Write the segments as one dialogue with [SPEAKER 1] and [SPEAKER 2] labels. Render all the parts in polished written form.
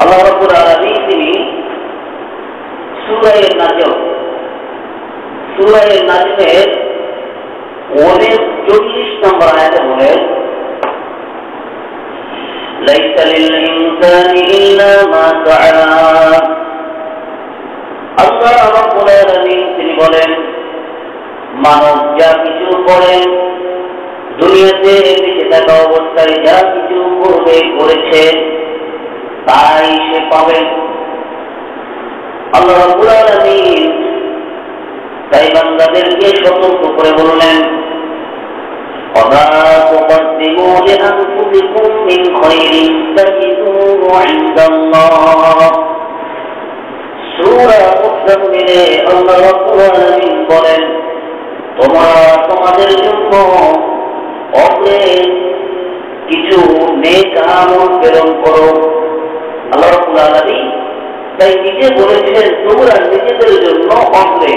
[SPEAKER 1] আল্লাহ রাব্বুল আলামিন তিনি সূরা নাজমের 39 নম্বর আয়াতে বলেন, লাইসা লিল ইনসানি ইল্লা মা সাআ। আল্লাহ রাব্বুল আলামিন তিনি বলেন, মানব যা কিছু করে, দুনিয়াতে বেঁচে থাকা অবস্থায় যা কিছু করেছে তাই সে পাবে। আল্লাহ রাব্বুল আলামিন তাই বান্দাদেরকে সতর্ক করে বললেন, ওয়া তুকদ্দিমু লিআনফুসিকুম মিন খায়রিন তাজিদুহু ইনদাল্লাহ। সূরা মুজাম্মিলে আল্লাহ রাব্বুল আলামিন বলেন, তোমরা তোমাদের জন্য অগ্রে কিছু নেক আমল প্রেরণ করো। আল্লাহ রাব্বুল আলামিন তাই নিজে বলেছেন, তোমরা নিজেদের জন্য অগ্রে,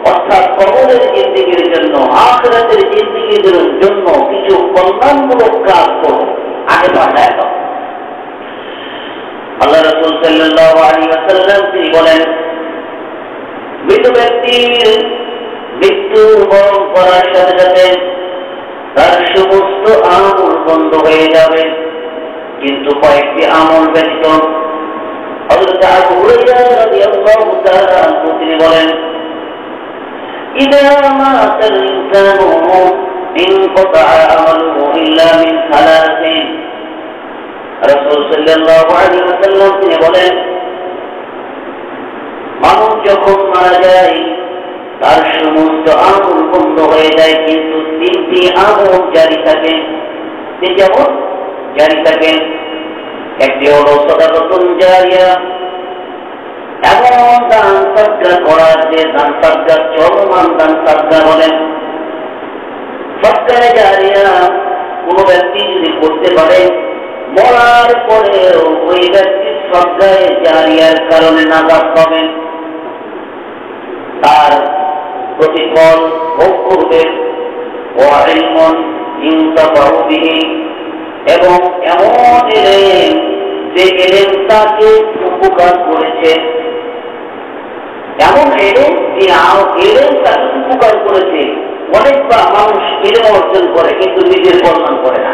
[SPEAKER 1] অর্থাৎ কবরের জিন্দেগির জন্য, আখিরাতের জিন্দেগির জন্য কিছু কল্যাণমূলক কাজ করো, আগে বাড়ায় দাও। আল্লাহ রাসূল সাল্লাল্লাহু আলাইহি ওয়াসাল্লাম তিনি বলেন, মৃত ব্যক্তির মৃত্যু বরণ করার সাথে সাথে তার সমস্ত আমল বন্ধ হয়ে যাবে, কিন্তু কয়েকটি আমল ব্যতীত। হযরত আবু হুরায়রা রাদিয়াল্লাহু তাআলা আনহু তিনি বলেন, ইযা মাতাল ইনসানু ইনকাতাআ আমালুহু ইল্লা মিন সালাসিন। রাসূল সাল্লাল্লাহু আলাইহি ওয়াসাল্লাম তিনি বলেন, মানুষ যখন মারা যায় তার সমস্ত আমল বন্ধ হয়ে যায়, কিন্তু তিনটি আমল জারি থাকে। যেমন জারি থাকে, একটি হলো সাদাকাতুন জারিয়া, এমন দান সদকা করা যে দান সদকা চলমান দান সদকা বলেন। সদকা জারিয়া কোনো ব্যক্তি যদি করতে পারে, মরার পরেও ওই ব্যক্তির সদকা জারিয়ার কারণে নাজাত পাবেন, তার প্রতিফল ভোগ করবে। ওয়া ইলমুন ইনতাফাউ বিহি, এবং এমন ইলম যে ইলম তাকে উপকার করেছে, এমন ইলম যে ইলম তাকে উপকার করেছে। অনেকবার মানুষ ইলম অর্জন করে কিন্তু নিজের কল্যাণ করে না,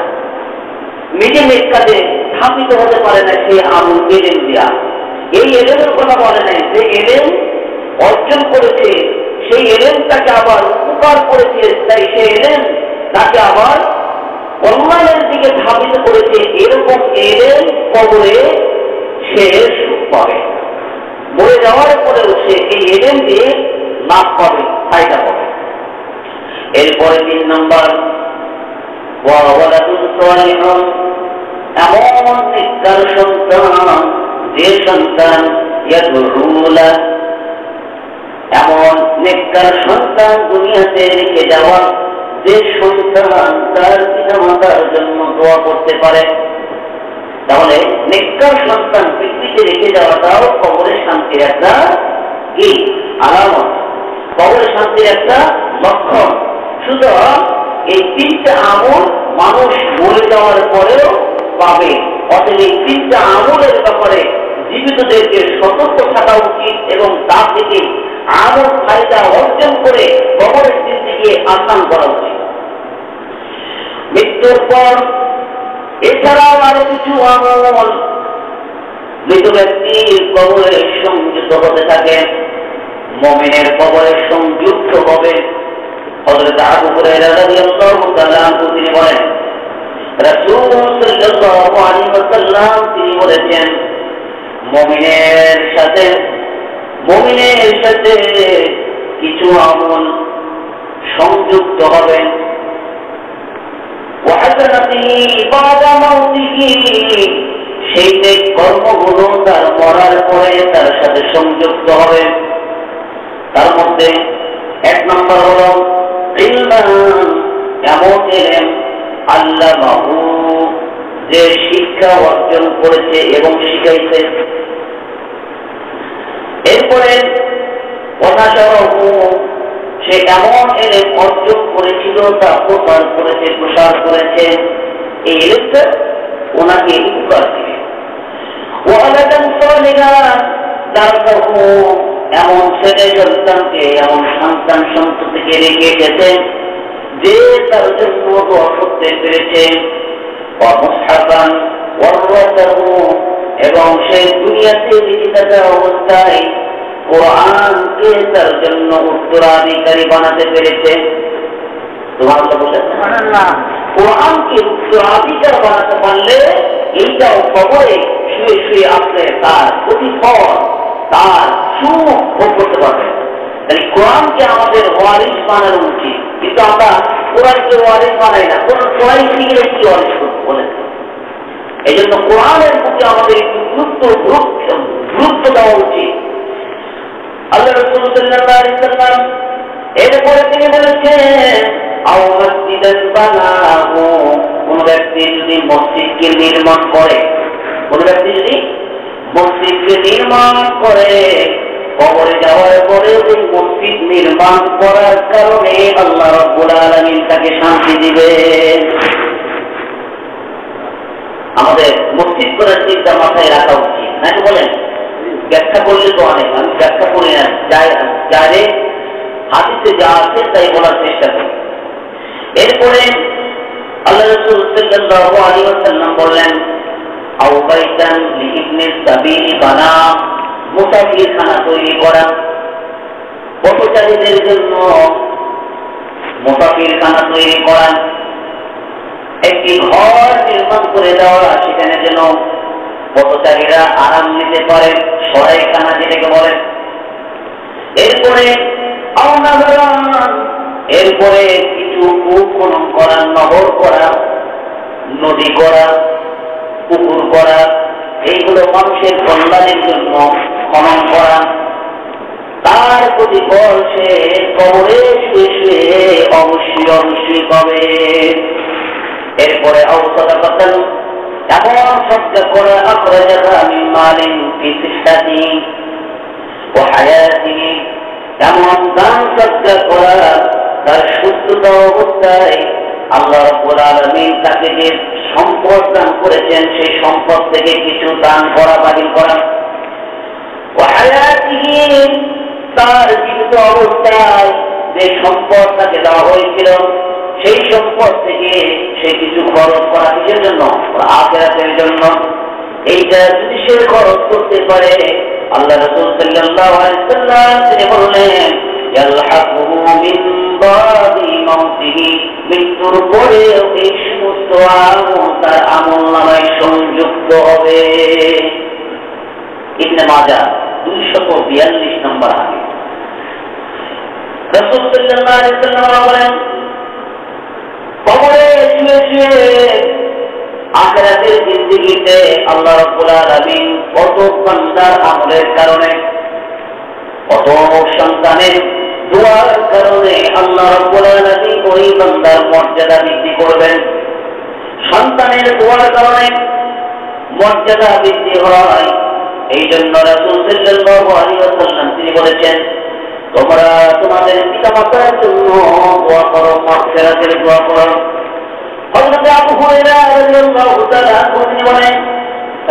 [SPEAKER 1] নিজে নেক কাজে স্থাপিত হতে পারে না, সেই আমল ইলম দিয়া। এই ইলমের কথা বলে নাই, যে ইলম অর্জন করেছে সেই ইলম তাকে আবার উপকার করেছে, তাই সেই ইলম তাকে আবার কল্যাণের দিকে ধাবিত করেছে। এরকম ইলম কবরে সে সুখ পাবে, মরে যাওয়ার পরেও সে এই ইলম দিয়ে লাভ পাবে, ফায়দা পাবে। এরপরে 3 নম্বর, ওয়া ওয়ালাদুন সালিহুন, এমন নেককার সন্তান যে সন্তান ইয়াদউলা, এমন নেককার সন্তান দুনিয়াতে রেখে যাওয়া যে সন্তান তার পিতামাতার জন্য দোয়া করতে পারে। তাহলে নেককার সন্তান পৃথিবীতে রেখে যাওয়াটাও কবরের শান্তির একটা কি আলামত, কবরের শান্তির একটা লক্ষণ। সুতরাং এই 3টা আমল মানুষ মরে যাওয়ার পরেও পাবে। অতএব এই 3টা আমলের ব্যাপারে জীবিতদেরকে সতর্ক থাকা উচিত এবং তা থেকে আমল ফায়দা অর্জন করে কবরের জিন্দেগি আসান করা উচিত। মৃত্যুর পর এছাড়াও আরো কিছু আমল মৃত ব্যক্তির কবরে সংযুক্ত হতে থাকে, মুমিনের কবরে সংযুক্ত হবে। হযরত আবু হুরায়রা রাদিয়াল্লাহু তাআলা আনহু তিনি বলেন, রাসূল সাল্লাল্লাহু আলাইহি ওয়াসাল্লাম তিনি বলেছেন, মুমিনের সাথে কিছু আমল সংযুক্ত হবে। সেই কর্মগুলো তার মরার পরে তার সাথে সংযুক্ত হবে। তার মধ্যে 1 নম্বর হলো এমন ইলম আল্লামাহু, যে শিক্ষা অর্জন করেছে এবং শিখাইছে। এরপরে সে এমন ইলম অর্জন করেছিল, তা প্রসার করেছে, এই ইলমটা ওনাকে উপকার দিবে। বালিগান এমন ছেলে সন্তানকে, এমন সন্তান সন্ততিকে রেখে গেছেন যে তার জন্য দোয়া করতে পেরেছে, এবং সে দুনিয়াতে বেঁচে থাকা অবস্থায় কোরআনকে তার জন্য উত্তরাধিকারী বানাতে পেরেছে। কোরআনকে উত্তরাধিকার বানাতে পারলে এইটাও খবরে শুয়ে শুয়ে আসলে তার প্রতিফল, তার সুখ ভোগ করতে পারবে। তাই কোরআনকে আমাদের ওয়ারিস বানানো উচিত, কিন্তু আমরা কোরআনকে ওয়ারিস বানাই না। কোরআন শিখলে কি ওয়ারিস করতে বলে? এই জন্য কোরআনের প্রতি আমাদের একটু গুরুত্ব দেওয়া উচিত। আল্লাহ রাসূল সাল্লাল্লাহু আলাইহি ওয়াসাল্লাম এরপরে তিনি বলেছেন, কোন ব্যক্তি যদি মসজিদকে নির্মাণ করে, কোন ব্যক্তি যদি মসজিদকে নির্মাণ করে, কবরে যাওয়ার পরে ওই মসজিদ নির্মাণ করার কারণে আল্লাহ রাব্বুল আলামিন তাকে শান্তি দিবে। আমাদের মসজিদ করার চিন্তা মাথায় রাখা উচিত, নাকি বলেন? ব্যাখ্যা করলে তো অনেক, আমি ব্যাখ্যা করি না, যারে হাদিসে যা আছে তাই বলার চেষ্টা করি। এরপরে আল্লাহ রাসূল সাল্লাল্লাহু আলাইহি ওয়াসাল্লাম বললেন, আও বাইতান লিইবনে সাবিল বানা, মুসাফিরখানা তৈরি করা, পথচারীদের জন্য মুসাফিরখানা তৈরি করা, একটি ঘর নির্মাণ করে দেওয়া, সেখানে যেন পথচারীরা আরাম নিতে পারে, সরাইখানা যেটাকে বলেন। এরপরে এরপরে কিছু কূপ খনন করা, নহর করা, নদী করা, পুকুর করা, এইগুলো মানুষের কল্যাণের জন্য খনন করা। তার প্রতিফল সে কবরে শুয়ে শুয়ে অবশ্যই পাবে। এরপরে অবসদাকাতান, এমন শব্দ করে আখরাজাহা মিন মালিন ফি সিহহাতি ওয়া হায়াতি, এমন দান শব্দ করা তার সুস্থতা অবস্থায় আল্লাহ রাব্বুল আলামিন তাকে যে সম্পদ দান করেছেন সেই সম্পদ থেকে কিছু দান করা, বাতিল করা। ওয়া হায়াতিহি, তার জীবিত অবস্থায় যে সম্পদ তাকে দেওয়া হয়েছিল সেই সম্পদ থেকে সে কিছু খরচ করা, কিসের জন্য? আখিরাতের জন্য। এইটা যদি সে খরচ করতে পারে, আল্লাহ রাসূল সাল্লাল্লাহু আলাইহি ওয়াসাল্লাম তিনি বললেন, ইয়ালহাকুহু মিন বাদি মাউতিহি, মৃত্যুর পরে এই সমস্ত আমল তার আমলনামায় সংযুক্ত হবে। ইবনে মাজাহ 242 নম্বর হাদিস। রাসূল সাল্লাল্লাহু আলাইহি ওয়াসাল্লাম বলেন, কবরে শুয়ে শুয়ে আখিরাতের জিন্দেগিতে আল্লাহ রাব্বুল আলামিন কত বান্দার আমলের কারণে, কত সন্তানের দোয়ার কারণে আল্লাহ রাব্বুল আলামিন ওই বান্দার মর্যাদা বৃদ্ধি করবেন। সন্তানের দোয়ার কারণে মর্যাদা বৃদ্ধি হয়। এই জন্য রাসূল সাল্লাল্লাহু আলাইহি ওয়াসাল্লাম তিনি বলেছেন, তোমরা তোমাদের পিতামাতার জন্য দোয়া করো, মাগফিরাতের দোয়া করো। হযরত আবু হুরায়রা রাদিয়াল্লাহু তাআলা তিনি বলেন,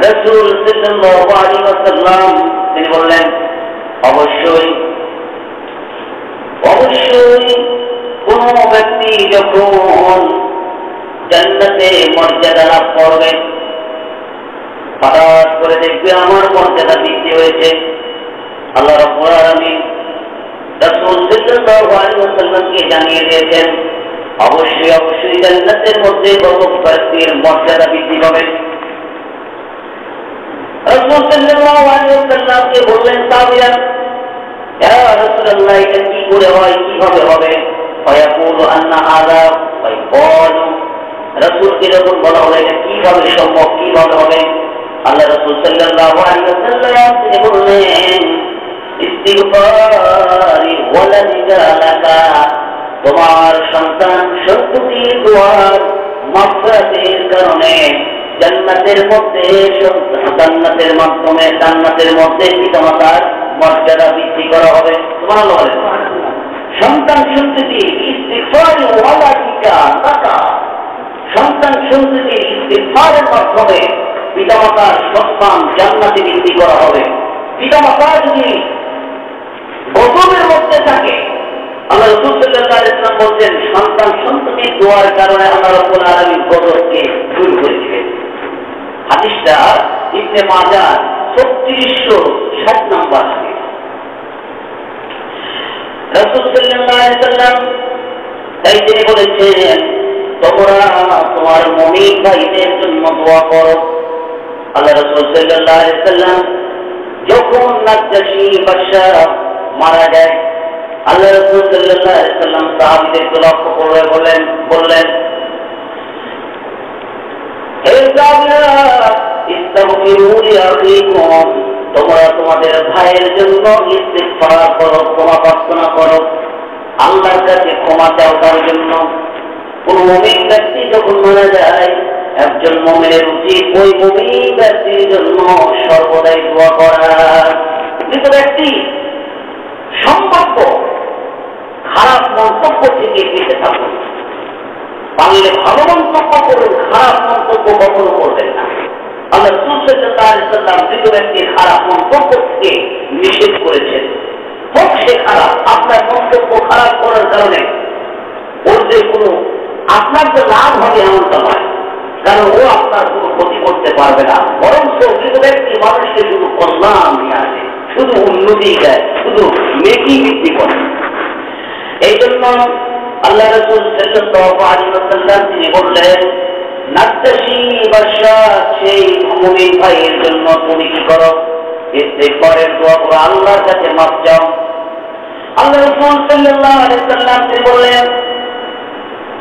[SPEAKER 1] রাসূল সাল্লাল্লাহু আলাইহি ওয়াসাল্লাম তিনি বললেন, অবশ্যই কোন ব্যক্তি যখন জান্নাতে মর্যাদা লাভ করবে, হঠাৎ করে দেখবে আমার মর্যাদা বৃদ্ধি হয়েছে, আল্লাহ রাব্বুল আলামিন রাসূল সাল্লাল্লাহু আলাইহি ওয়াসাল্লামকে জানিয়ে দিয়েছেন, অবশ্যই জান্নাতের মধ্যে কত ব্যক্তির মর্যাদা বৃদ্ধি পাবে। রাসূল সাল্লাল্লাহু আলাইহি ওয়াসাল্লামকে বললেন সাহাবীরা, ইয়া রাসূলুল্লাহ, এটা কি করে হয়, কিভাবে হবে? ফায়াকুলু আন্না হাযা, ফায়াকুলু, রাসূলকে যখন বলা হলো এটা কিভাবে সম্ভব, কিভাবে হবে, আল্লাহ রাসূল সাল্লাল্লাহু আলাইহি ওয়াসাল্লাম তিনি বললেন, ইস্তিগফারি ওয়ালাদিকা লাকা, তোমার সন্তান সন্ততির দোয়ার মাগফিরাতের কারণে জান্নাতের মধ্যে, জান্নাতের মাধ্যমে জান্নাতের মধ্যে পিতামাতার মর্যাদা বৃদ্ধি করা হবে। সুবহানাল্লাহ। সন্তান সন্ততির ইস্তিগফারি ওয়ালাদিকা লাকা, সন্তান সন্ততির ইস্তিগফারের মাধ্যমে পিতামাতার সম্মান জান্নাতে বৃদ্ধি করা হবে। পিতামাতা যদি গজবের মধ্যে থাকে, আল্লাহ রাসূল সাল্লাল্লাহু আলাইহি ওয়াসাল্লাম বলছেন সন্তান সন্ততির দোয়ার কারণে আল্লাহ রাব্বুল আলামিন গজবকে দূর করে দিবেন। হাদিসটা ইবনে মাজাহ 3660 নম্বর হাদিস। রাসূল সাল্লাল্লাহু আলাইহি ওয়াসাল্লাম তাই তিনি বলেছেন তোমরা তোমার মুমিন ভাইদের জন্য দোয়া করো। আল্লাহ রাসূল সাল্লাল্লাহু আলাইহি ওয়াসাল্লাম যখন নাজ্জাশী বাদশাহ মারা যায়, আল্লাহ রাসূল সাল্লাল্লাহু আলাইহি ওয়াসাল্লাম সাহাবীদেরকে লক্ষ্য করে বললেন হে সাহাবীরা ইস্তাগফিরু লিআখিকুম, তোমরা তোমাদের ভাইয়ের জন্য ইস্তিগফার করো, ক্ষমা প্রার্থনা করো, আল্লাহর কাছে ক্ষমা চাও তার জন্য। কোন মুমিন ব্যক্তি যখন মারা যায়, একজন মুমিনের উচিত ওই মুমিন ব্যক্তির জন্য সর্বদাই দোয়া করা। মৃত ব্যক্তি সম্ভাব্য খারাপ মন্তব্য থেকে বেঁচে থাকুন, পারলে ভালো মন্তব্য করুন, খারাপ মন্তব্য কখনো করবেন না। আল্লাহ রাসূল সাল্লাল্লাহু আলাইহি ওয়াসাল্লাম মৃত ব্যক্তির খারাপ মন্তব্য থেকে নিষেধ করেছেন। হোক সে খারাপ, আপনার মন্তব্য খারাপ করার কারণে ওর যে কোনো আপনার যে লাভ হবে এমনটা নয়, কারণ ও আপনার কোনো ক্ষতি করতে পারবে না, বরং মৃত ব্যক্তি মানুষকে শুধু কল্যাণ নিয়ে আসে, শুধু উন্নতি দেয়, শুধু নেকি বৃদ্ধি করে। এই জন্য আল্লাহ রাসূল সাল্লাল্লাহু আলাইহি ওয়াসাল্লাম তিনি বললেন নাজ্জাশী বাদশাহ সেই মুমিন ভাইয়ের জন্য তুমি কি করো? ইস্তিগফারের দোয়া করো, আল্লাহর কাছে মাফ চাও। আল্লাহ রাসূল সাল্লাল্লাহু আলাইহি ওয়াসাল্লাম তিনি বললেন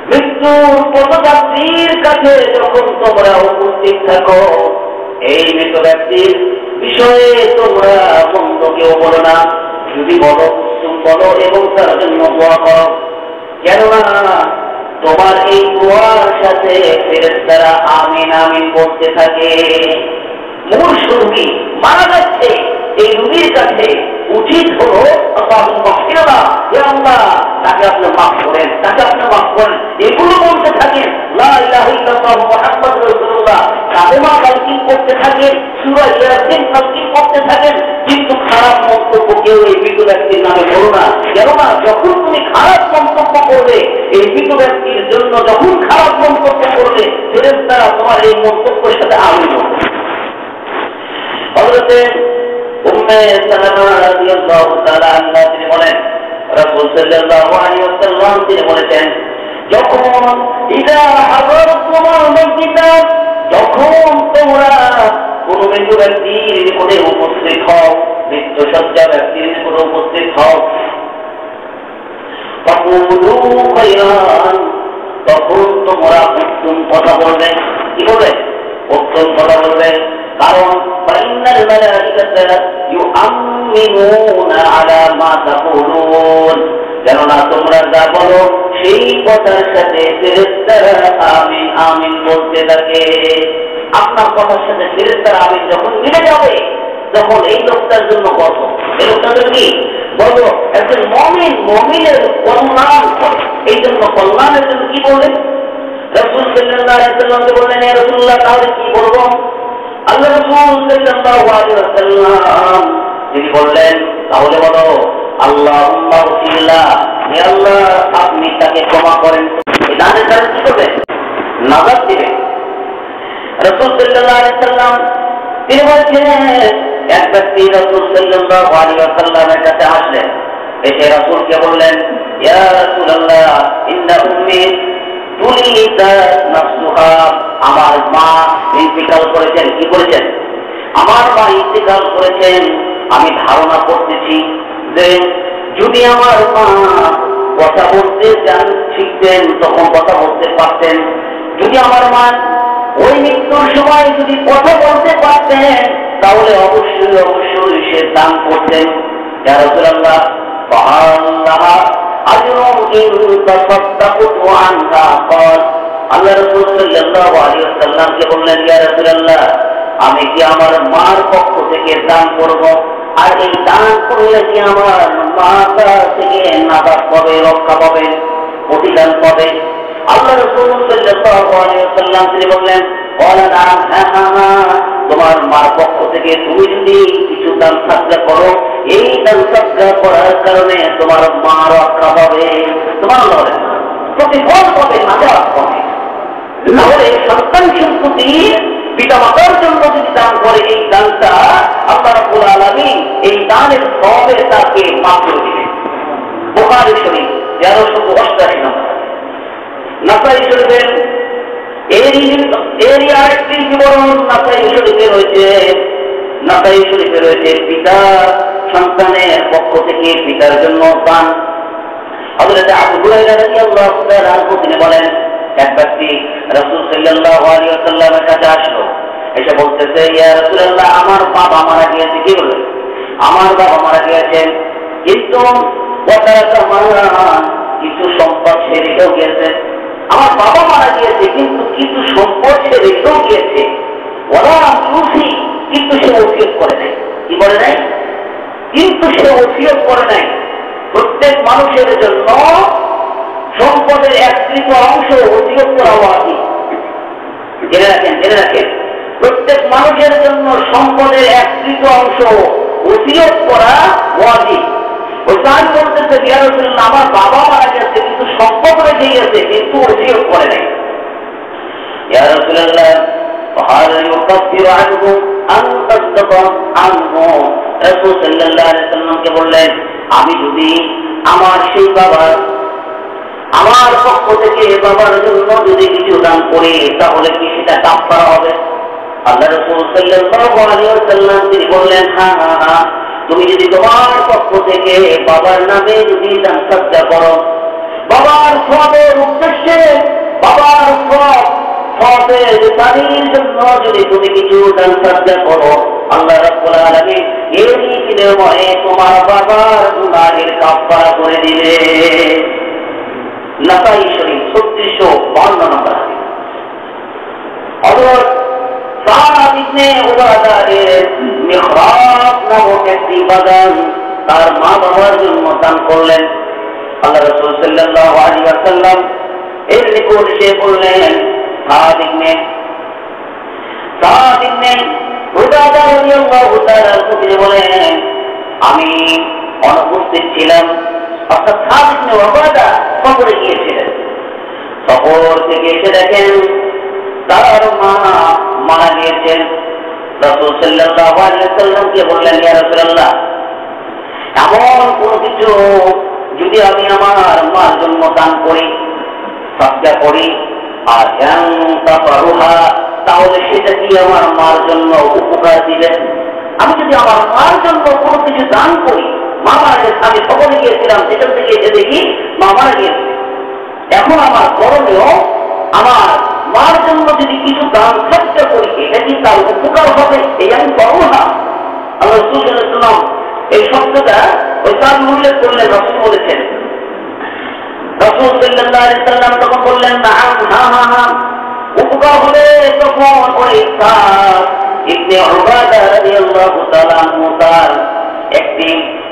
[SPEAKER 1] মৃত্যুর পথযাত্রীর কাছে যখন তোমরা উপস্থিত থাকো, এই মৃত ব্যক্তির বিষয়ে তোমরা মন্দ কেউ বলো না, যদি বলো কুসুম বলো এবং তার জন্য দোয়া করো, কেননা তোমার এই দোয়ার সাথে ফেরেশতারা আমিন আমিন বলতে থাকে। মূল রোগী মারা যাচ্ছে, এই রোগীর কাছে উচিত হলো আল্লাহুম্মা ফিরলা, হে আল্লাহ তাকে আপনি মাফ করেন, তাকে আপনি মাফ করেন, এগুলো বলতে থাকেন। লা ইলাহা ইল্লাল্লাহ মুহাম্মাদুর রাসূলুল্লাহ কালেমা তালকিন করতে থাকেন, সূরা ইয়াসিন তালকিন করতে থাকেন, কিন্তু খারাপ মন্তব্য কেউ এই মৃত ব্যক্তির নামে করো না। কেননা যখন তুমি খারাপ মন্তব্য করবে, এই মৃত ব্যক্তির জন্য যখন খারাপ মন্তব্য করবে, ফেরেশতারা তোমার এই মন্তব্যের সাথে আমিন হবে। হযরত উম্মে সালামা রাদিয়াল্লাহু তাআলা আনহা তিনি বলেন রাসূল সাল্লাল্লাহু আলাইহি ওয়াসাল্লাম তিনি বলেছেন যখন ইদা হাদারাতুল মাউত, যখন তোমরা কোন মৃত ব্যক্তির নিকটে উপস্থিত হও, মৃত্যুশয্যা ব্যক্তির নিকটে উপস্থিত হও, ফাকুলু খায়রান, তখন তোমরা উত্তম কথা বলবে। কি বলবে? উত্তম কথা বলবে। কারণ ফাইন্নাল মালাইকাতা ইউআমিনুনা আলা মা তাকুলুন, কেননা তোমরা যা বলো সেই কথার সাথে ফেরেশতারা আমিন আমিন বলতে থাকে। আপনার কথার সাথে ফেরেশতারা আমিন যখন মিলে যাবে, তখন এই লোকটার জন্য কত, এই লোকটার কি বলো একজন মুমিনের কল্যাণ করে। এই জন্য কল্যাণের জন্য কি বললেন? রাসূল সাল্লাল্লাহু আলাইহি ওয়াসাল্লামকে বললেন ইয়া রাসূলুল্লাহ তাহলে কি বলবো? আল্লাহ রাসূল সাল্লাল্লাহু আলাইহি ওয়াসাল্লাম তিনি বললেন তাহলে বলো আল্লাহুম্মা গফিরলা, হে আল্লাহ আপনি তাকে ক্ষমা করেন। এটাতে তার কি হবে? নাজাত দিবেন। রাসূল সাল্লাল্লাহু আলাইহি ওয়াসাল্লাম তিনি বলছেন এক ব্যক্তি রাসূল সাল্লাল্লাহু আলাইহি ওয়াসাল্লামের কাছে আসলেন, এসে রাসূলকে বললেন ইয়া রাসূলুল্লাহ ইন্না উম্মি তুলিদাত নাফসুহা, আমার মা ইন্তিকাল করেছেন। কি করেছেন? আমার মা ইন্তিকাল করেছেন। আমি ধারণা করতেছি যে যদি আমার মা কথা বলতে শিখতেন তখন কথা বলতে পারতেন, যদি আমার মা ওই মৃত্যুর সময় যদি কথা বলতে পারতেন তাহলে অবশ্যই অবশ্যই সে দান করতেন। ইয়া রাসূলুল্লাহ ফাআল্লাহ আজরুন ইন তাসাদ্দাকতু আনহা ক্বাল, আল্লাহ রাসূল সাল্লাল্লাহু আলাইহি ওয়াসাল্লামকে বললেন ইয়া রাসূলুল্লাহ আমি কি আমার মার পক্ষ থেকে দান করব? আর এই দান করলে কি আমার মাতা থেকে নাজাত পাবে, রক্ষা পাবে, প্রতিদান পাবে? আল্লাহ রাসূল সাল্লাল্লাহু আলাইহি ওয়াসাল্লাম তিনি বললেন ওয়ালা নাম, হ্যাঁ তোমার মার পক্ষ থেকে তুমি যদি কিছু দান সাদকা করো, এই দান সাদকা করার কারণে তোমার মা রক্ষা পাবে, তোমার লড়ে প্রতিফল পাবে, নাজাত পাবে। তাহলে সন্তান সম্পত্তি পিতামাতার জন্য যদি দান করে, এই দানটা আল্লাহ রাব্বুল আলামিন এই দানের সওয়াবে তাকে মাফ করে দিবেন। বুখারী শরীফ 1388 নম্বর। নাসাই শরীফের এরই আরেকটি বিবরণ নাসাই শরীফে রয়েছে। নাসাই শরীফে রয়েছে পিতা সন্তানের পক্ষ থেকে পিতার জন্য দান। হযরত আবু হুরায়রা রাদিয়াল্লাহু তাআলা আনহু তিনি বলেন, এক ব্যক্তি রাসূল সাল্লাল্লাহু আলাইহি ওয়াসাল্লামের কাছে আসলো, এসে বলতেছে, ইয়া রাসূলুল্লাহ, আমার বাবা মারা গিয়েছে। কি বলে? আমার বাবা মারা গিয়েছেন, কিন্তু কিছু সম্পদ সে রেখেও গিয়েছে। আমার বাবা মারা গিয়েছে, কিন্তু কিছু সম্পদ সে রেখেও গিয়েছে। ওরা খুশি, কিন্তু সে ওসিয়ত করে নাই। কি করে নাই? কিন্তু সে ওসিয়ত করে নাই। প্রত্যেক মানুষের জন্য সম্পদের এক তৃতীয় অংশ ওসিয়ত করা ওয়াজিব। জেনে রাখেন, জেনে রাখেন, প্রত্যেক মানুষের জন্য সম্পদের এক তৃতীয় অংশ ওসিয়ত করা ওয়াজিব। ওই সাহাবী বলতেছে, ইয়া রাসূলুল্লাহ, আমার বাবা মারা গেছে, কিন্তু সম্পদ রেখে গিয়েছে, কিন্তু ওসিয়ত করে নাই। ইয়া রাসূলুল্লাহ, فهل يكفر عنه أن تصدق عنه? রাসূল সাল্লাল্লাহু আলাইহি ওয়াসাল্লামকে বললেন, আমি যদি আমার সেই বাবার, আমার পক্ষ থেকে বাবার জন্য যদি কিছু দান করি, তাহলে কি সেটা কাফারা হবে? আল্লাহ রাসূল সাল্লাল্লাহু আলাইহি ওয়াসাল্লাম তিনি বললেন, হ্যাঁ হ্যাঁ হ্যাঁ, তুমি যদি তোমার পক্ষ থেকে বাবার নামে যদি দান সাদকা করো, বাবার সওয়াবের উদ্দেশ্যে, বাবার সওয়াবের দানের জন্য যদি তুমি কিছু দান সাদকা করো, আল্লাহ রাব্বুল আলামিন এই বিনিময়ে তোমার বাবার গুনাহের কাফারা করে দিবে। নাসাই শরীফ 3652 নম্বর হাদিস। হযরত সাদ ইবনে উবাদার মিহরাব নামক একটি বাগান তার মা বাবার জন্য দান করলেন। আল্লাহ রাসূল সাল্লাল্লাহু আলাইহি ওয়াসাল্লাম এর নিকট এসে বললেন, সাদ ইবনে উবাদা রাদিয়াল্লাহু তাআলা তিনি বলেন, আমি অনুপস্থিত ছিলাম। অর্থাৎ সাদ ইবনে উবাদা সফরে গিয়েছিলেন। সফর থেকে এসে দেখেন তার মা মারা গিয়েছেন। রাসূল সাল্লাল্লাহু আলাইহি ওয়াসাল্লামকে বললেন, ইয়া রাসূলুল্লাহ, এমন কোন কিছু যদি আমি আমার মার জন্য দান করি, সাদকা করি, আর তাহলে সেটা কি আমার মার জন্য উপকার দিবে? আমি যদি আমার মার জন্য কোনো কিছু দান করি, মা মারা গেছে, আমি সফরে গিয়েছিলাম, সেখান থেকে এসে দেখি মা মারা গিয়েছে, এখন আমার করণীয়, আমার মার জন্য যদি কিছু দান সাদকা করি, এটা কি তার উপকার হবে? এই আমি করবো না। আল্লাহ রাসূল সাল্লাল্লাহু আলাইহি ওয়াসাল্লাম এই শব্দটা ওই তার উল্লেখ করলেন, রাসূল বলেছেন। রাসূল সাল্লাল্লাহু আলাইহি ওয়াসাল্লাম তখন বললেন, না, হ্যাঁ হ্যাঁ হ্যাঁ, উপকার হবে। তখন ওই সাদ ইবনে উবাদা রাদিয়াল্লাহু তাআলা আনহু তার একটি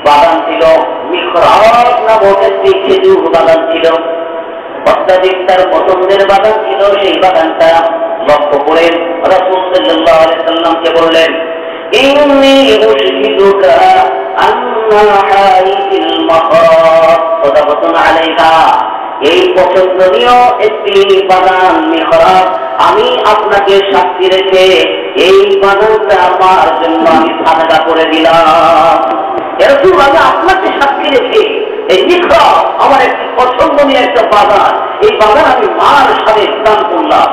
[SPEAKER 1] বাগান ছিল, মিহরাব নামক একটি খেজুর বাগান ছিল, অত্যাধিক তার পছন্দের বাগান ছিল। সেই বাগানটা লক্ষ্য করে রাসূল সাল্লাল্লাহু আলাইহি ওয়াসাল্লামকে বললেন, ইন্নী উশহিদুকা আন্না হাইতিল মাহরাব সাদাকাতুন আলাইহা, এই পছন্দনীয় একটি বাগান মিহরাব, আমি আপনাকে সাক্ষী রেখে এই বাগানটা আমার জন্য আমি সাদকা করে দিলাম। এরকম আমি আপনাকে সাক্ষী রেখে এই মিহরাব আমার একটি পছন্দনীয় একটা বাগান, এই বাগান আমি মার সাথে দান করলাম।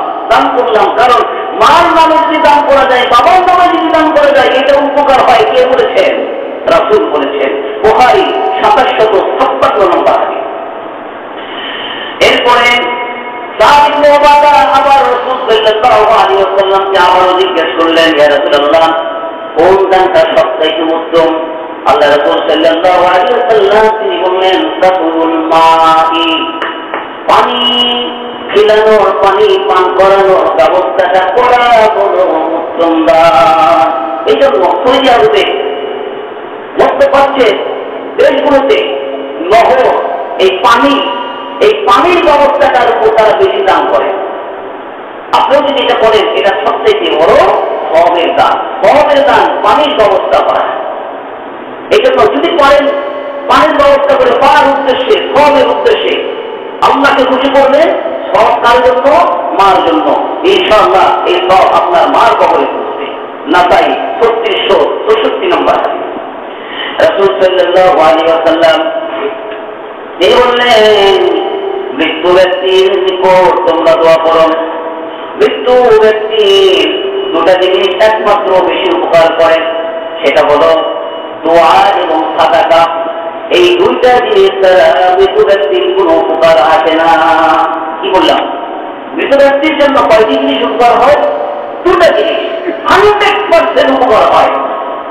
[SPEAKER 1] কারণ মার নামে যদি দান করা যায়, বাবার নামে যদি দান করা যায়, এটা উপকার হয়। কে বলেছেন? রাসূল বলেছেন। বুখারী 2756 নম্বর হাদিস। এরপরে সাদ ইবনে উবাদা আবার রাসূল সাল্লাল্লাহু আলাইহি ওয়াসাল্লামকে আবারও জিজ্ঞেস করলেন, ইয়া রাসূলুল্লাহ, কোন দানটা সবচেয়ে উত্তম? আল্লাহ রাসূল সাল্লাল্লাহু আলাইহি ওয়াসাল্লাম তিনি বললেন, সাকুল মাই, পানি খিলানোর, পানি পান করানোর ব্যবস্থাটা করা বড় উত্তম দান। এই জন্য সৌদি আরবে মধ্যপ্রাচ্যে দেশগুলোতে নহর, এই পানির ব্যবস্থাটার উপর তারা বেশি দান করে। আপনিও যদি এটা করেন, এটা সবচেয়ে বড় সওয়াবের দান, সওয়াবের দান পানির ব্যবস্থা করা। এই জন্য যদি পারেন পানির ব্যবস্থা করে পার উদ্দেশ্যে, সওয়াবের উদ্দেশ্যে আল্লাহকে খুশি করবেন, সওয়াব কার জন্য? মার জন্য। ইনশাআল্লাহ এই সওয়াব আপনার মার কবরে পৌঁছবে। নাসাই 3664 নম্বর হাদিস। রাসূল সাল্লাল্লাহু আলাইহি ওয়াসাল্লাম তিনি বললেন, মৃত্যু ব্যক্তির নিকট তোমরা দোয়া করো। মৃত্যু ব্যক্তির দুটা জিনিস একমাত্র বেশি উপকার করে, সেটা হলো দোয়া এবং সাদাকা। এই দুইটা জিনিস দ্বারা মৃত্যু ব্যক্তির কোনো উপকার আসে না। কি বললাম? মৃত ব্যক্তির জন্য কয়টি জিনিস উপকার হয়? দুটা জিনিস 100% উপকার হয়।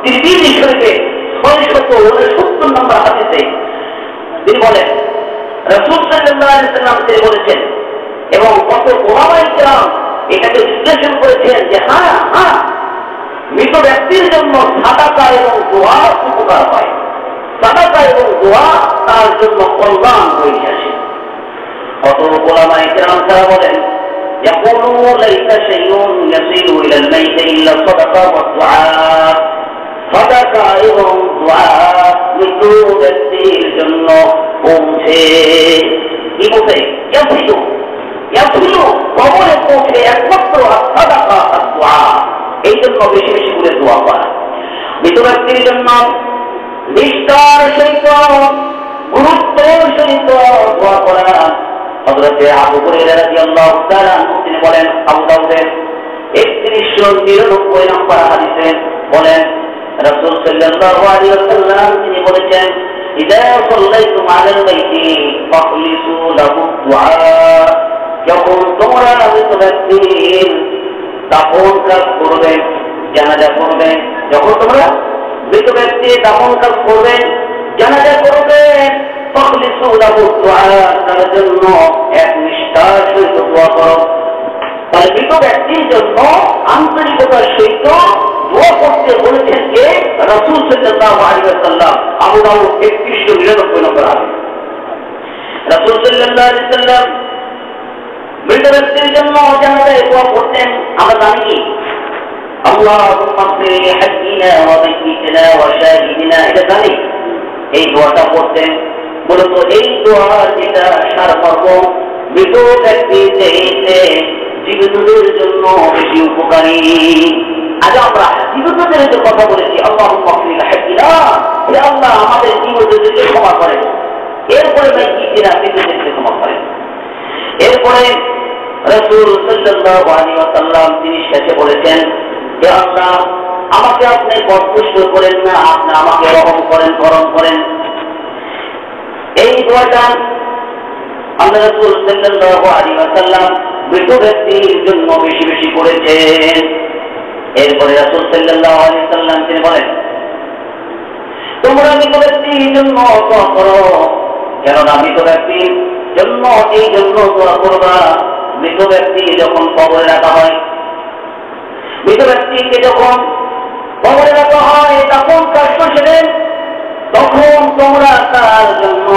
[SPEAKER 1] তিরমিজি শরীফে 669 নম্বর হাদিসে তিনি বলেন, রাসূল সাল্লাল্লাহু আলাইহি ওয়াসাল্লাম তিনি বলেছেন, এবং কত ওলামায়ে কেরাম এটাকে বিশ্লেষণ করেছেন যে হ্যাঁ, মৃত ব্যক্তির জন্য সাদাকা এবং দোয়া উপকার হয়। সাদাকা এবং দোয়া তার জন্য কল্যাণ হয়ে আসে। কত ওলামায়ে কেরাম তারা বলেন, يقولون ليس شيء يصل إلى الميت إلا الصدقة والدعاء। সাদাকা এবং দোয়া মৃত ব্যক্তির জন্য পৌঁছে। কি পৌঁছে? কবরে পৌঁছে একমাত্র সাদাকা আর দোয়া। এই জন্য বেশি বেশি করে দোয়া করা। মৃত ব্যক্তির জন্য নিষ্ঠার সহিত, গুরুত্বের সহিত দোয়া করা। হযরত আবু হুরায়রা রাদিয়াল্লাহু তাআলা তিনি বলেন, আবু দাউদের 3199 নম্বর হাদিসে বলেন, রাসূল সাল্লাল্লাহু আলাইহি ওয়াসাল্লাম তিনি বলেছেন, ইযা সাল্লাইতুম আলাল মাইতি ফাখলিসু লাহু দুআ। যখন তোমরা মৃত ব্যক্তির দাফন কাজ করবে, জানাজা করবে, যখন তোমরা মৃত ব্যক্তির দাফন কাজ করবে, জানাজা করবে, ফাখলিসু লাহু দুআ, তার জন্য এক নিষ্ঠার সহিত দোয়া করো। তাহলে মৃত ব্যক্তির জন্য আন্তরিকতার সহিত দোয়া করতে বলেছেন কে? রাসূল সাল্লাল্লাহু আলাইহি ওয়াসাল্লাম। আবু দাউদ 3199 নম্বর হাদিস। রাসূল সাল্লাল্লাহু আলাইহি ওয়াসাল্লাম মৃত ব্যক্তির জন্য জানাজায় দোয়া করতেন। আমরা জানি কি? আল্লাহুম্মা ইগফির লিহাইয়িনা ওয়া মাইয়িতিনা ওয়া শাহিদিনা, এটা জানি। এই দোয়াটা করতেন। মূলত এই দোয়ার যেটা সারমর্ম, মৃত ব্যক্তির জীবিতদের জন্য বেশি উপকারী। আগে আমরা জীবিতদের যে কথা বলেছি, আল্লাহুম্মা ইগফির লিহাইয়িনা, হে আল্লাহ আমাদের জীবিতদেরকে ক্ষমা করেন। এরপরে মাইয়িতিনা, মৃতদেরকে ক্ষমা করেন। এরপরে রাসূল সাল্লাল্লাহু আলাইহি ওয়াসাল্লাম তিনি শেষে বলেছেন, হে আল্লাহ আমাকে আপনি সন্তুষ্ট করেন না, আপনি আমাকে রহম করেন, করম করেন। এই দোয়াটা আল্লাহ রাসূল সাল্লাল্লাহু আলাইহি ওয়াসাল্লাম মৃত ব্যক্তির জন্য বেশি বেশি করেছেন। এরপরে রাসূল সাল্লাল্লাহু আলাইহি ওয়াসাল্লাম তিনি বলেন, তোমরা মৃত ব্যক্তির জন্য দোয়া করো। কেননা মৃত ব্যক্তির জন্য এই জন্য দোয়া করবা, মৃত ব্যক্তি যখন কবরে রাখা হয়, মৃত ব্যক্তিকে যখন কবরে রাখা হয় তখন কষ্ট ছিলেন, তখন তোমরা তার জন্য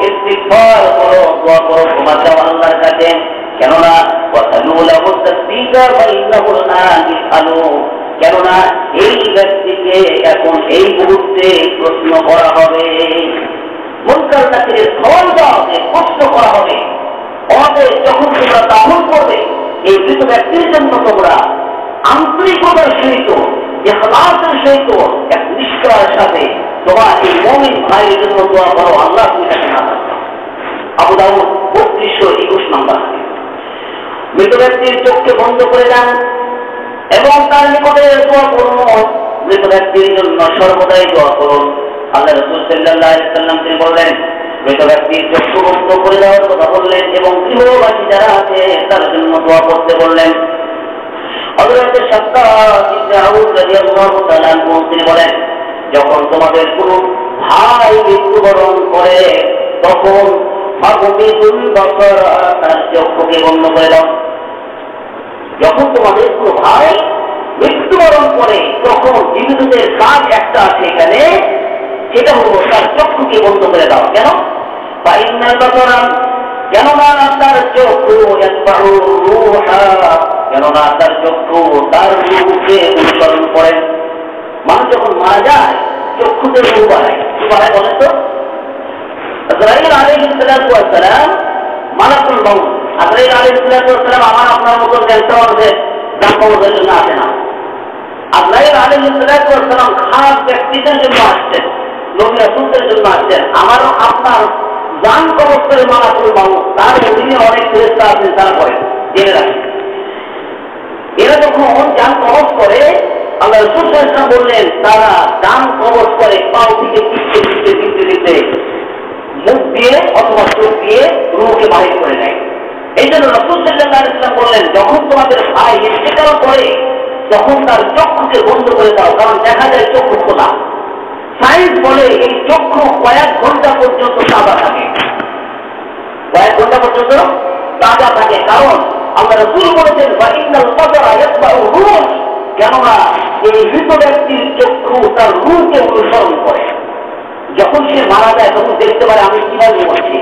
[SPEAKER 1] ইস্তিগফার করো, দোয়া করো, ক্ষমা চাও আল্লাহর কাছে। কেননা কেননা এই ব্যক্তিকে এখন এই মুহূর্তে প্রশ্ন করা হবে, মুনকার নাকিরের খবর দেওয়া হবে, প্রশ্ন করা হবে। আমাদের যখন তোমরা দাফন করবে, এই মৃত ব্যক্তির জন্য তোমরা আন্তরিকতার সহিত, ইখলাসের সহিত, এক নিষ্ঠার সাথে তোমার এই মুমিন ভাইয়ের জন্য দোয়া করো, আল্লাহ তুমি তাকে না দাও। আবু দাউদ 3221 নম্বর। মৃত ব্যক্তির চোখকে বন্ধ করে যান এবং তার নিকটে দোয়া করুন। মৃত ব্যক্তির জন্য সর্বদাই দোয়া করুন। আল্লাহ রাসূল সাল্লাল্লাহু আলাইহি ওয়াসাল্লাম তিনি বললেন, মৃত ব্যক্তির চক্ষু বন্ধ করে দেওয়ার কথা বললেন এবং গৃহবাসী যারা আছে তার জন্য দোয়া করতে বললেন। হযরত শাদ্দাদ ইবনে আউস রাদিয়াল্লাহু তাআলা আনহু তিনি বলেন, যখন তোমাদের কোনো ভাই মৃত্যুবরণ করে তখন ফাকুবিতুল বাসার, তার চক্ষুকে বন্ধ করে দাও। যখন তোমাদের কোনো ভাই মৃত্যুবরণ করে তখন জীবিতদের কাজ একটা আছে এখানে, সেটা হলো তার চক্ষুকে বন্ধ করে দাও। কেন? কেননা তার চক্ষু কেননা তার চক্ষু তার রূপকে অনুসরণ করেন। মানুষ যখন মারা যায় চক্ষুতে রূপ বাড়ায়, কি বাড়ায় বলেন তো? আজরাইল আলাইহিস সালাম মালাকুল মউত, আজরাইল আলাইহিস সালাম আমার আপনার মতো জ্ঞানটা আমাদের দাম কবজের জন্য আসে না। আজরাইল আলাইহিস সালাম খাস ব্যক্তিদের জন্য আসছেন, নবী রাসূলদের জন্য আসছেন। আমারও আপনার জান কবজ করে মালাকুল মউত, তার অধীনে অনেক ফেরেশতা আছেন, তারা করেন, জেনে রাখেন। এরা যখন জান কবজ করে, আল্লাহ রাসূল সাল্লাল্লাহু আলাইহি ওয়াসাল্লাম বললেন তারা জান কবজ করে পাও থেকে দিতে মুখ দিয়ে অথবা চোখ দিয়ে রূহকে বাহির করে নেয়। এই জন্য রাসূল সাল্লাল্লাহু আলাইহি ওয়াসাল্লাম বললেন, যখন তোমাদের ভাই ইন্তেকাল করে তখন তার চক্ষুকে বন্ধ করে দাও, কারণ দেখা যায় চক্ষু খোলা। সায়েন্স বলে এই চক্ষু কয়েক ঘন্টা পর্যন্ত তাজা থাকে, কয়েক ঘন্টা পর্যন্ত তাজা থাকে, কারণ আমরা রাসূল বলেছেন ফাইনাল কদরা ইয়াতবাউ রূহ, কেননা এই মৃত ব্যক্তির চক্ষু তার রূহকে অনুসরণ করে। যখন সে মারা যায় তখন দেখতে পারে আমি কিভাবে মরছি,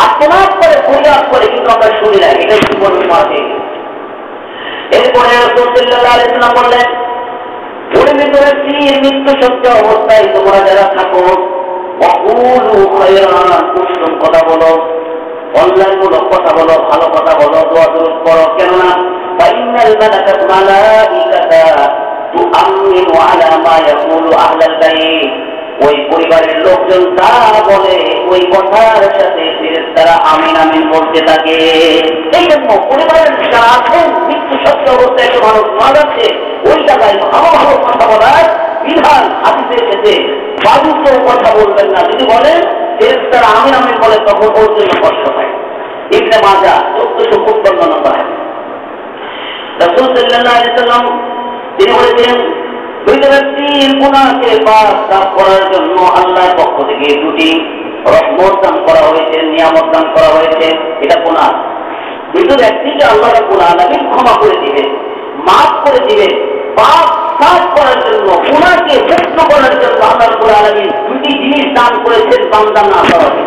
[SPEAKER 1] আত্মনাদ করে পরিলাপ করে, কিন্তু আমরা শুনি না, এটাই জীবন মাঝে। এরপরে রাসূল সাল্লাল্লাহু আলাইহি ওয়াসাল্লাম বললেন, ওই মৃত ব্যক্তির মৃত্যু সত্য অবস্থায় তোমরা যারা থাকো ওয়াকুলু খায়রান, উত্তম কথা বলো, কল্যাণমূলক কথা বলো, ভালো কথা বলো, দোয়া দরুদ করো, কেননা ফাইনাল মালাইকাতা তুআমিনু আলা মা ইয়াকুলু আহলুল বাইত, ওই পরিবারের লোকজন যা বলে ওই কথার সাথে ফেরেশতারা আমিন আমিন বলতে থাকে। এই জন্য পরিবারের যারা আছেন মৃত্যু সত্য অবস্থায় একটা মানুষ মারা যাচ্ছে, ওই জায়গায় ভালো ভালো কথা বলার বিধান হাদিসে এসেছে। বাজুত কথা বলবেন না, যদি বলেন ফেরেশতারা আমিন আমিন বলে তখন ওর জন্য কষ্ট হয়। ইবনে মাজাহ 1455 নম্বর। রাসূল সাল্লাল্লাহু আলাইহি ওয়াসাল্লাম তিনি বলেছেন, মৃত ব্যক্তির গুনাহকে পাপ করার জন্য আল্লাহর পক্ষ থেকে দুটি রহমত দান করা হয়েছে, নিয়ামত দান করা হয়েছে। এটা গুনাহ, মৃত ব্যক্তিকে আল্লাহ রাব্বুল আলামিন ক্ষমা করে দিবেন, মাফ করে দিবেন। পাপ সাফ করার জন্য, গুনাহকে মুক্ত করার জন্য আল্লাহ রাব্বুল আলামিন দুটি জিনিস দান করেছেন বান্দা না করাকে।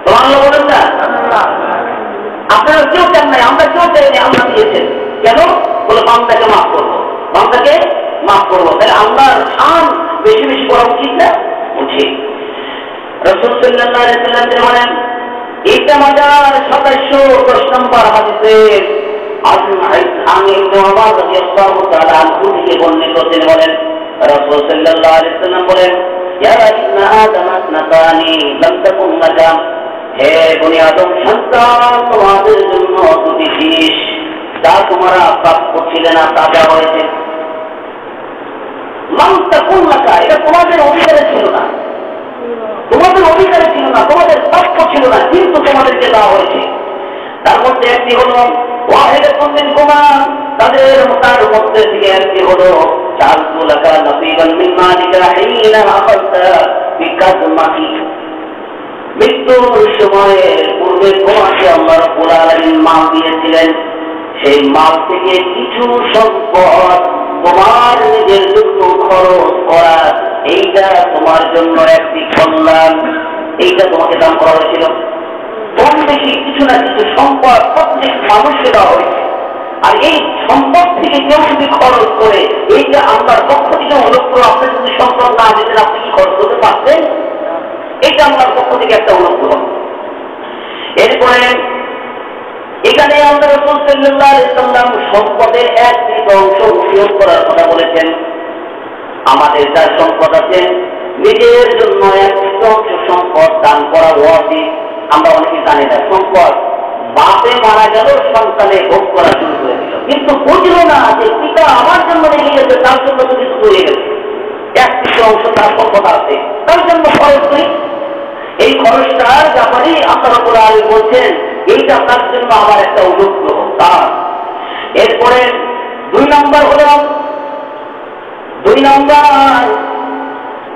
[SPEAKER 1] সুবহানাল্লাহ বলেন না? আপনারা কেউ চান নাই, আমরা কেউ চাইনি, আল্লাহ দিয়েছেন। কেন? বলে বান্দাকে মাফ করবো, বান্দাকে মাফ করবো। তাহলে আল্লাহর শান বেশি বেশি করা উচিত না? উচিত। রাসূল সাল্লাল্লাহু আলাইহি ওয়াসাল্লাম বলেন, এটা মাজার 2710 নম্বর হাদিসের আমি ইবনে ওমর রাদিয়াল্লাহু তাআলা আনহু থেকে বর্ণিত, তিনি বলেন রাসূল সাল্লাল্লাহু আলাইহি ওয়াসাল্লাম বলেন, ইয়া ইবনে আদম আসনাতানি লাম তাকুন নাজাম, হে বনি আদম সন্তান, তোমাদের জন্য দুটি জিনিস যা তোমরা প্রাপ্ত ছিলে না তা দেওয়া হয়েছে। লাম তাকুন নাকা, এটা তোমাদের অধিকারে ছিল না, তোমাদের অধিকারে ছিল না, তোমাদের প্রাপ্য ছিল না, কিন্তু তোমাদেরকে দেওয়া হয়েছে। তার মধ্যে একটি হলো ওয়াহিদাতুন মিনকুম, তাদের তার মধ্যে থেকে একটি হলো জাআলতু লাকা নসীবান মিন মালিকা হিনা আখাযতা বিকাযমাতি, মৃত্যুর সময়ের পূর্বে তোমাকে আল্লাহ রাব্বুল আলামিন মাল দিয়েছিলেন, সেই মাল থেকে কিছু সম্পদ তোমার নিজের জন্য খরচ করা, এইটা তোমার জন্য একটি কল্যাণ, এইটা তোমাকে দান করা হয়েছিল। কম বেশি কিছু না কিছু সম্পদ প্রত্যেক মানুষকে দেওয়া হয়েছে, আর এই সম্পদ থেকে কেউ যদি খরচ করে, এইটা আল্লাহর পক্ষ থেকে অনুগ্রহ। আপনি যদি সম্পদ না দিতেন আপনি কি খরচ করতে পারতেন? এটা আল্লাহর পক্ষ থেকে একটা অনুগ্রহ। এরপরে এখানে আল্লাহ রাসূল সাল্লাল্লাহু আলাইহি ওয়াসাল্লাম সম্পদের এক অংশ উপয়োগ করার কথা বলেছেন। আমাদের যার সম্পদ আছে নিজের জন্য এক অংশ সম্পদ দান করা উচিত। আমরা অনেকে জানি না, সম্পদ বাপে মারা গেল সন্তানে ভোগ করা শুরু করে দিল, কিন্তু বুঝলো না যে পিতা আমার জন্য রেখে গেছে, তার জন্য তো কিছু করে গেছে, এক তৃতীয় অংশ তার সম্পদ আছে, তার জন্য খরচ করি। এই খরচটার ব্যাপারে আল্লাহ রাব্বুল আলামিন বলছেন এইটা তার জন্য আমার একটা অনুগ্রহ। তার এরপরে 2 নম্বর হলো, 2 নম্বর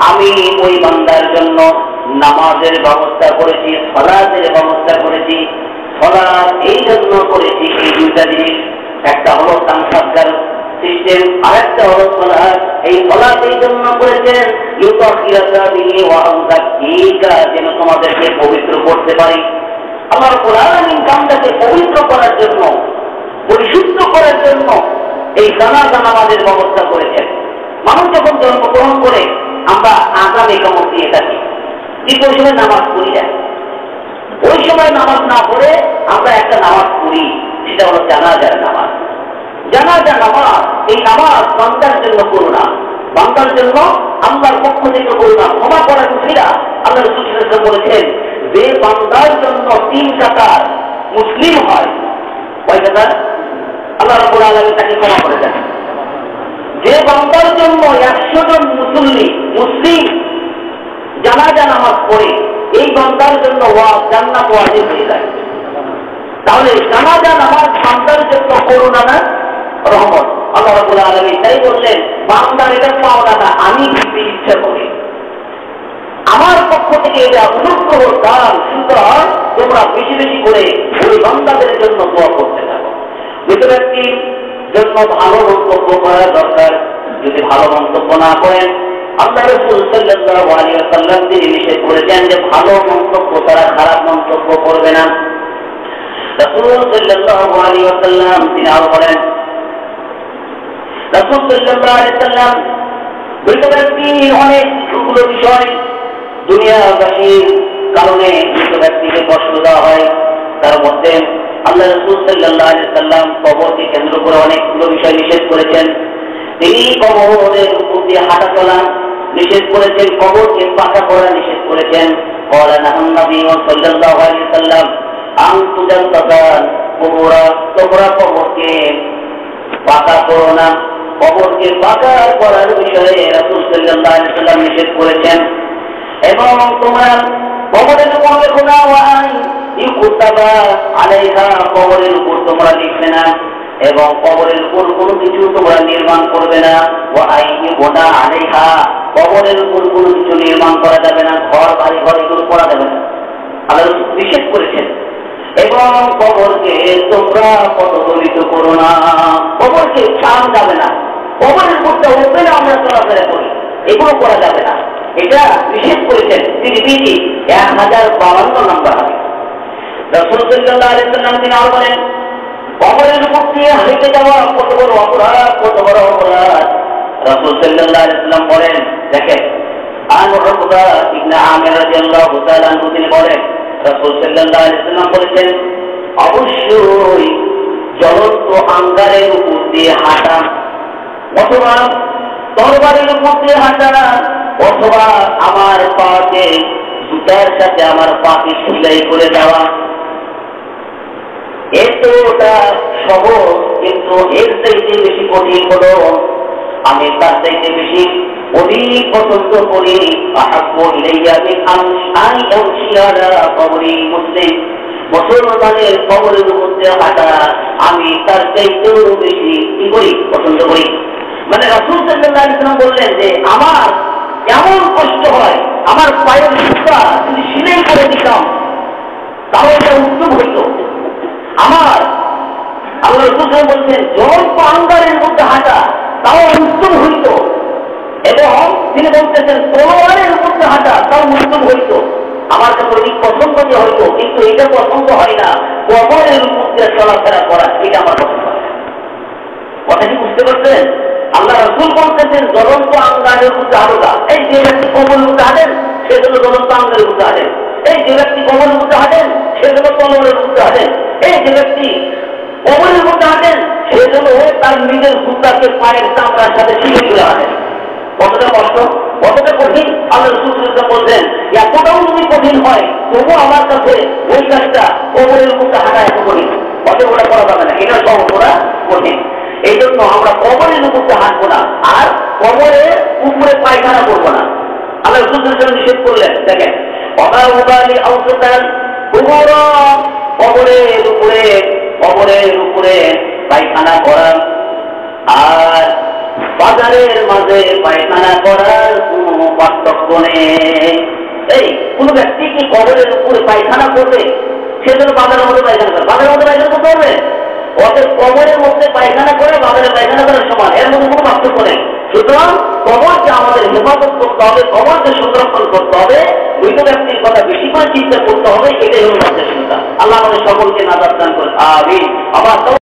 [SPEAKER 1] আমি ওই বান্দার জন্য নামাজের ব্যবস্থা করেছি, সালাতের ব্যবস্থা করেছি। সালাত এই জন্য করেছি এই দুইটা জিনিস, একটা হলো সংস্কার সিস্টেম, আরেকটা হলো সালাত। এই সালাত এই জন্য করেছেন ইউতাহিরাকা বিহি ওয়া আনজাকিকা, যেন তোমাদেরকে পবিত্র করতে পারি। আল্লাহ রাব্বুল আলামিন বান্দাকে পবিত্র করার জন্য পরিশুদ্ধ করার জন্য এই জানাজা নামাজের ব্যবস্থা করেছেন। মানুষ যখন জন্মগ্রহণ করে আমরা আযান ইকামত দিয়ে থাকি, কিন্তু ওই সময় নামাজ পড়ি না। ওই সময় নামাজ না পড়ে আমরা একটা নামাজ পড়ি, সেটা হলো জানাজার নামাজ। জানাজা নামাজ, এই নামাজ বান্দার জন্য করুণা, বান্দার জন্য আল্লাহর পক্ষ থেকে করুণা, ক্ষমা করার উসিলা। আল্লাহ রাসূল সাল্লাল্লাহু আলাইহি ওয়াসাল্লাম বলেছেন, যে বান্দার জন্য 3 কাতার মুসলিম হয়, কয় কাতার? আল্লাহ রাব্বুল আলামিন তাকে ক্ষমা করে দেন। যে বান্দার জন্য 100 জন মুসলিম জানাজা নামাজ পড়ে, এই বান্দার জন্য জান্নাত ওয়াজিব হয়ে যায়। তাহলে জানাজা নামাজ বান্দার জন্য করুণা না রহমত। আল্লাহ রাব্বুল আলামিন তাই বললেন, বান্দার এটা পাওনা না, আমি দিতে ইচ্ছা করি, আমার পক্ষ থেকে এটা অনুগ্রহ দান। সুতরাং তোমরা বেশি বেশি করে ওই বান্দাদের জন্য দোয়া করতে থাকো। মৃত ব্যক্তির জন্য ভালো মন্তব্য করা দরকার। যদি ভালো মন্তব্য না করেন, আল্লাহ রাসূল সাল্লাল্লাহু আলাইহি ওয়াসাল্লাম তিনি নিষেধ করেছেন যে ভালো মন্তব্য ছাড়া খারাপ মন্তব্য করবে না। রাসূল সাল্লাল্লাহু আলাইহি ওয়াসাল্লাম তিনি আরো বলেন, রাসূল সাল্লাল্লাহু আলাইহি ওয়াসাল্লাম মৃত ব্যক্তির অনেকগুলো বিষয় দুনিয়াবাসীর কারণে মৃত ব্যক্তিকে কষ্ট দেওয়া হয়। তার মধ্যে আল্লাহ রাসূল সাল্লাল্লাহু আলাইহি ওয়াসাল্লাম কবরকে কেন্দ্র করে অনেকগুলো বিষয় নিষেধ করেছেন। তিনি কবরের উপর দিয়ে হাঁটা চলা নিষেধ করেছেন, কবরকে পাকা করা নিষেধ করেছেন। قال النبي صلى الله عليه وسلم أن تجسس القبور, তোমরা কবরকে পাকা করো না। কবরকে পাকা করার বিষয়ে রাসূল সাল্লাল্লাহু আলাইহি ওয়াসাল্লাম নিষেধ করেছেন। এবং তোমরা কবরের উপর লেখো না, ওয়ান ইউকুতাবা আলাইহা, কবরের উপর তোমরা লিখবে না, এবং কবরের উপর কোনো কিছু তোমরা নির্মাণ করবে না। ওয়াই ইউবনা আলাইহা, কবরের উপর কোনো কিছু নির্মাণ করা যাবে না, ঘর বাড়ি ঘর এগুলো করা যাবে না, আল্লাহ রাসূল নিষেধ করেছেন। এবং কবরকে তোমরা পদদলিত করো না, কবরকে ছাড় যাবে না, কবরের উপরটা ওপেন আমরা চলাফেরা করি, এগুলো করা যাবে না, এটা নিষেধ করেছেন। তিরমিজি 1052 নম্বর হাদিস। রাসূল সাল্লাল্লাহু আলাইহি ওয়াসাল্লাম তিনি আরো বলেন, কবরের উপর দিয়ে হেঁটে যাওয়া কত বড় অপরাধ, কত বড় অপরাধ। রাসূল সাল্লাল্লাহু আলাইহি ওয়াসাল্লাম বলেন, দেখেন, আন উকবা ইবনে আমির রাদিয়াল্লাহু তাআলা আনহু তিনি বলেন, রাসূল সাল্লাল্লাহু আলাইহি ওয়াসাল্লাম বলেছেন, অবশ্যই জ্বলন্ত আঙ্গারের উপর দিয়ে হাঁটা, অথবা তরবারির উপর দিয়ে হাঁটা, অথবা আমার পাকে জুতার সাথে আমার পাকে সেলাই করে দেওয়া, এতটা সহজ, কিন্তু এর চাইতে বেশি কঠিন হলো, আমি তার চাইতে বেশি অধিক পছন্দ করি, আহাব্বু ইলাইয়া মিন আন আমশিয়ালা কবরি মুসলিম, মুসলমানের কবরের মধ্যে হাঁটা আমি তার চাইতেও বেশি কি করি, পছন্দ করি। মানে রাসূল সাল্লাল্লাহু আলাইহি ওয়াসাল্লাম বললেন যে আমার এমন কষ্ট হয়, আমার পায়ের জুতা যদি সেলাই করে দিতাম তাহলে এটা উত্তম হইত। আমার আল্লাহ রাসূল বলছেন জ্বলন্ত আঙ্গারের মধ্যে হাঁটা তাও উত্তম হইত, এবং তিনি বলতেছেন তলোয়ারের মধ্যে হাঁটা তাও উত্তম হইত। আমার কাছে অধিক পছন্দ হইত, কিন্তু এটা পছন্দ হয় না, কবরের মধ্যে চলাফেরা করা এটা আমার পছন্দ হয় না। কথা কি বুঝতে পারছেন? আল্লাহ রাসূল বলতেছেন জ্বলন্ত আঙ্গারের মধ্যে হাঁটা, এই যে ব্যক্তি কবরের মধ্যে হাঁটেন সেজন্য জ্বলন্ত আঙ্গারের মধ্যে হাঁটেন, এই যে ব্যক্তি কবরের মধ্যে হাঁটেন সেজন্য তলোয়ারের মধ্যে হাঁটেন, এই যে ব্যক্তি কবরের মধ্যে হাঁটেন সেজন্য তার নিজের জুতাকে পায়ের চামড়ার সাথে ছিঁড়ে তুলে হাঁটেন। কতটা কষ্ট, কতটা কঠিন। আল্লাহ রাসূল বলছেন এতটাও যদি কঠিন হয় তবু আমার কাছে ওই কাজটা কবরের মধ্যে হাঁটা এত কঠিন, অত ওটা করা যাবে না, এটা সব করা কঠিন। এই জন্য আমরা কবরের উপরে হাঁটবো না, আর কবরের উপরে পায়খানা করবো না। আল্লাহ রাসূল নিষেধ করলেন, দেখেন, কবরের উপরে পায়খানা করা আর বাজারের মাঝে পায়খানা করার কোনো পার্থক্য নেই। এই কোন ব্যক্তি কি কবরের উপরে পায়খানা করবে সেজন্য বাজারের মধ্যে পায়খানা করে, বাজারের মধ্যে পায়খানা করতে পারবে? অতএব কবরের মধ্যে পায়খানা করে বাজারে পায়খানা করার সমান, এর মধ্যে কোনো পার্থক্য নেই। সুতরাং কবরকে আমাদের হেফাজত করতে হবে, কবরকে সংরক্ষণ করতে হবে, মৃত ব্যক্তির কথা বেশি করে চিন্তা করতে হবে, এটাই হল আমাদের চিন্তা। আল্লাহ আমাদের সকলকে নাজাত দান করে, আমিন। আবার